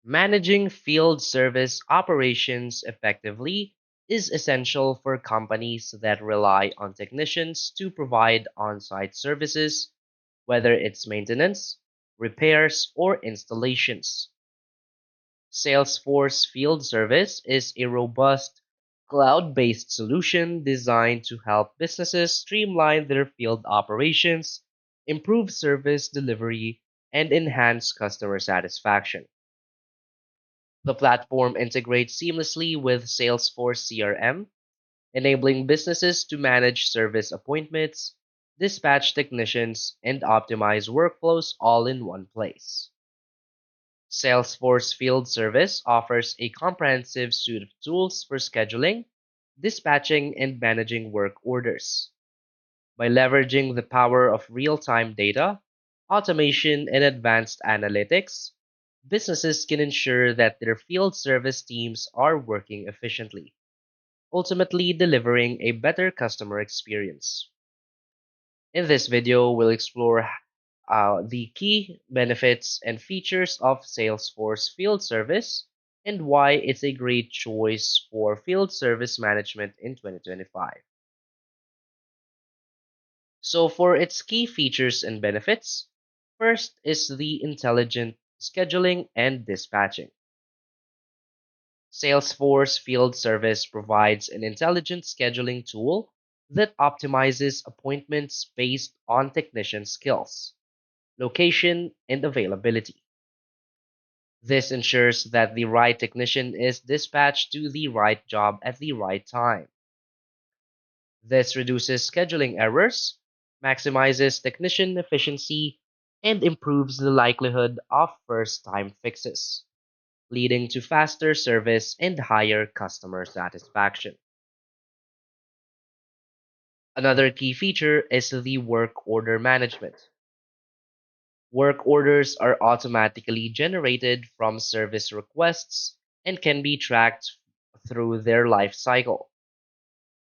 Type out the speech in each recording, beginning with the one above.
Managing field service operations effectively is essential for companies that rely on technicians to provide on site services, whether it's maintenance, repairs, or installations. Salesforce Field Service is a robust, cloud based solution designed to help businesses streamline their field operations, improve service delivery, and enhance customer satisfaction. The platform integrates seamlessly with Salesforce CRM, enabling businesses to manage service appointments, dispatch technicians, and optimize workflows all in one place. Salesforce Field Service offers a comprehensive suite of tools for scheduling, dispatching, and managing work orders. By leveraging the power of real time data, automation, and advanced analytics, businesses can ensure that their field service teams are working efficiently, ultimately delivering a better customer experience. In this video, we'll explore the key benefits and features of Salesforce Field Service and why it's a great choice for field service management in 2025. So, for its key features and benefits, first is the intelligent scheduling and dispatching. Salesforce Field Service provides an intelligent scheduling tool that optimizes appointments based on technician skills, location, and availability. This ensures that the right technician is dispatched to the right job at the right time. This reduces scheduling errors, maximizes technician efficiency, and improves the likelihood of first time fixes, leading to faster service and higher customer satisfaction. Another key feature is the work order management. Work orders are automatically generated from service requests and can be tracked through their life cycle.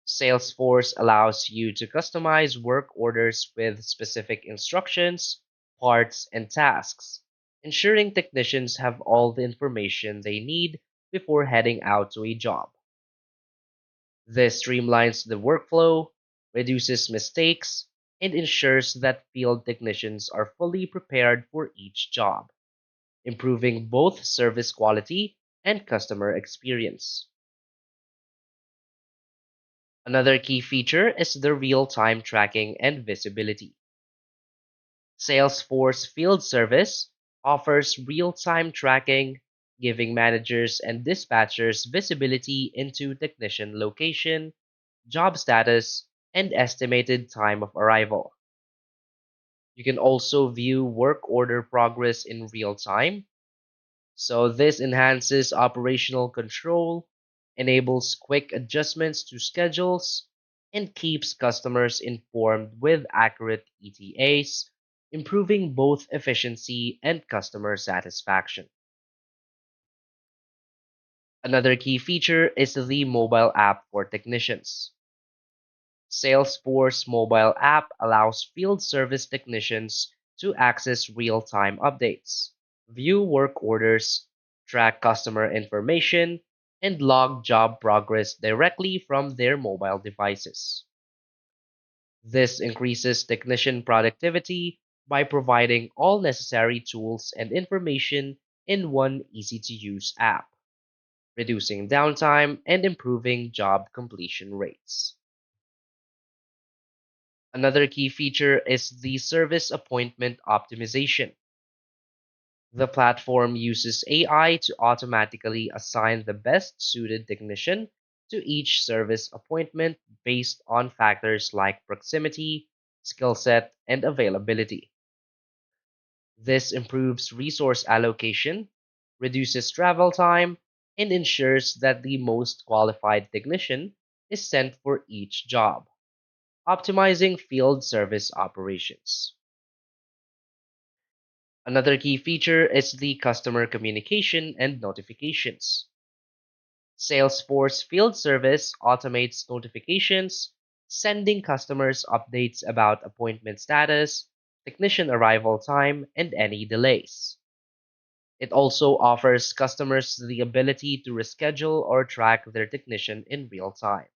Salesforce allows you to customize work orders with specific instructions, parts, and tasks, ensuring technicians have all the information they need before heading out to a job. This streamlines the workflow, reduces mistakes, and ensures that field technicians are fully prepared for each job, improving both service quality and customer experience. Another key feature is the real time tracking and visibility. Salesforce Field Service offers real time tracking, giving managers and dispatchers visibility into technician location, job status, and estimated time of arrival. You can also view work order progress in real time, so this enhances operational control, enables quick adjustments to schedules, and keeps customers informed with accurate ETAs, improving both efficiency and customer satisfaction. Another key feature is the mobile app for technicians. Salesforce mobile app allows field service technicians to access real-time updates, view work orders, track customer information, and log job progress directly from their mobile devices. This increases technician productivity by providing all necessary tools and information in one easy-to-use app, reducing downtime and improving job completion rates. Another key feature is the service appointment optimization. The platform uses AI to automatically assign the best suited technician to each service appointment based on factors like proximity, skill set, and availability. This improves resource allocation, reduces travel time, and ensures that the most qualified technician is sent for each job, optimizing field service operations. Another key feature is the customer communication and notifications. Salesforce Field Service automates notifications, sending customers updates about appointment status, technician arrival time, and any delays. It also offers customers the ability to reschedule or track their technician in real time.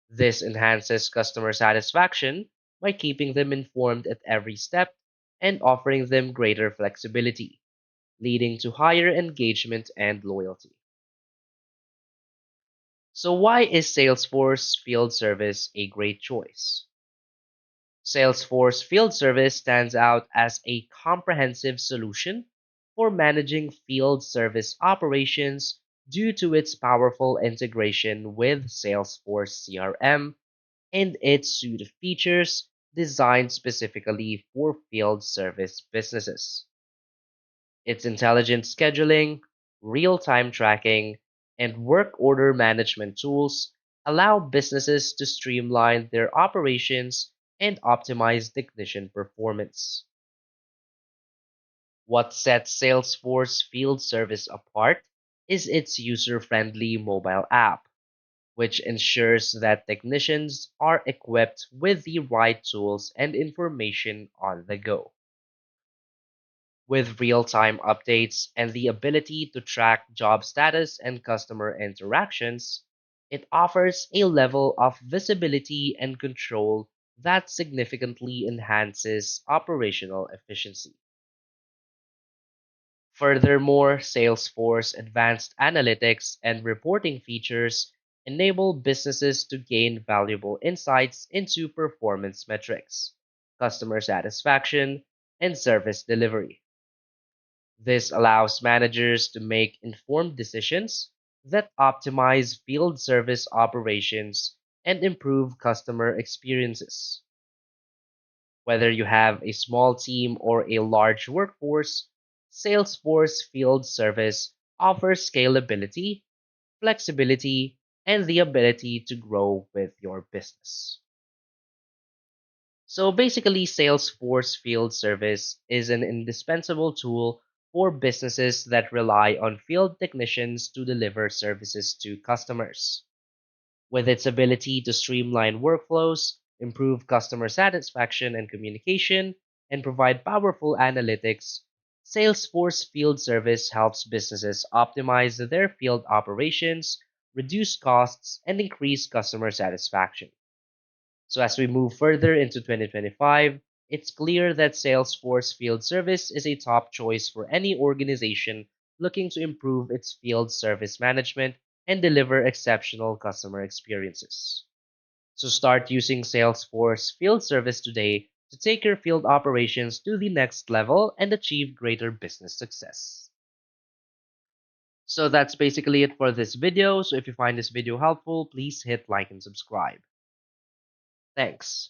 This enhances customer satisfaction by keeping them informed at every step and offering them greater flexibility, leading to higher engagement and loyalty. So, why is Salesforce Field Service a great choice? Salesforce Field Service stands out as a comprehensive solution for managing field service operations due to its powerful integration with Salesforce CRM and its suite of features designed specifically for field service businesses. Its intelligent scheduling, real time tracking, and work order management tools allow businesses to streamline their operations and optimize technician performance. What sets Salesforce Field Service apart is its user friendly mobile app, which ensures that technicians are equipped with the right tools and information on the go. With real time updates and the ability to track job status and customer interactions, it offers a level of visibility and control that significantly enhances operational efficiency. Furthermore, Salesforce advanced analytics and reporting features enable businesses to gain valuable insights into performance metrics, customer satisfaction, and service delivery. This allows managers to make informed decisions that optimize field service operations and improve customer experiences. Whether you have a small team or a large workforce, Salesforce Field Service offers scalability, flexibility, and the ability to grow with your business. So basically, Salesforce Field Service is an indispensable tool for businesses that rely on field technicians to deliver services to customers. With its ability to streamline workflows, improve customer satisfaction and communication, and provide powerful analytics, Salesforce Field Service helps businesses optimize their field operations, reduce costs, and increase customer satisfaction. So, as we move further into 2025, it's clear that Salesforce Field Service is a top choice for any organization looking to improve its field service management and deliver exceptional customer experiences. So, start using Salesforce Field Service today to take your field operations to the next level and achieve greater business success. So, that's basically it for this video. So, if you find this video helpful, please hit like and subscribe. Thanks.